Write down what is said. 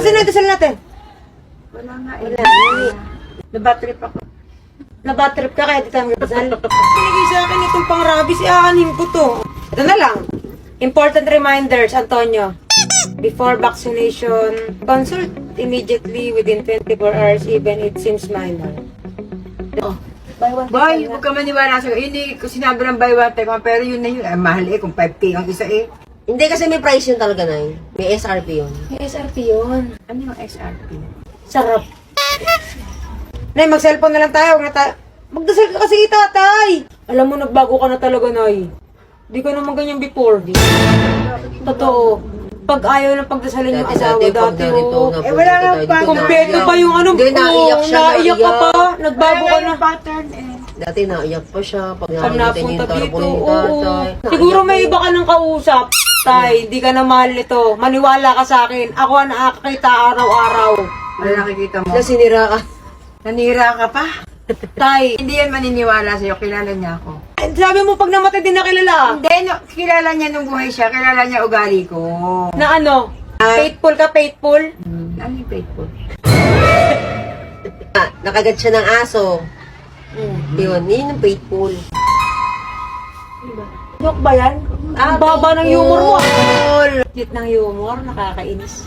Asan na dasal natin? Wala nga Wala. Nabatrip ako. Nabatrip ka kaya di tayo magdasal. Pinigay sa akin itong pang rabies, aanin ko to. Ito na lang. Important reminders, Antonio. Before vaccination, consult immediately within 24 hours even it seems minor. Oh, buy one. Boy, huwag ka maniwala sa hindi ko sinabi ng buy one take one, pero yun na yun. Ay, mahal kung 5K ang isa eh. Hindi kasi may price yun talaga, Nay. May SRP yun. May SRP yun. Ano yung SRP? Sarap. Nay, mag-cellphone na lang tayo. Magdasal ka kasi, tatay. Alam mo, nagbago ka na talaga, Nay. Di ka naman ganyan before. Totoo. Pag ayaw ng pagdasalin yung asawa, dati, oh. Eh, wala nga pa. Kumpleto pa yung ano, Hindi, naiyak siya, naiyak ka pa. Nagbago ka na. Pattern eh. Dati naiyak pa siya. Pag Pag nakikita niya napunta yung dito, tarpaulin ni oo. tatay. Siguro may iba ka ng kausap. Tay, hindi ka na mahal nito. Maniwala ka sa akin. Ako ang nakakita araw-araw. Wala nakikita mo. Na sinira ka. Nanira ka pa. Tay, Hindi yan maniniwala sa'yo. Kilala niya ako. sabi mo pag namatay din na kilala. Hindi, no, kilala niya nung buhay siya. Kilala niya ugali ko. Na ano? Faithful ka, faithful? Ano yung faithful? Nakagat siya ng aso. Yun yung faithful. Joke ba yan? Ang baba ng humor mo. Cute ng humor, nakakainis.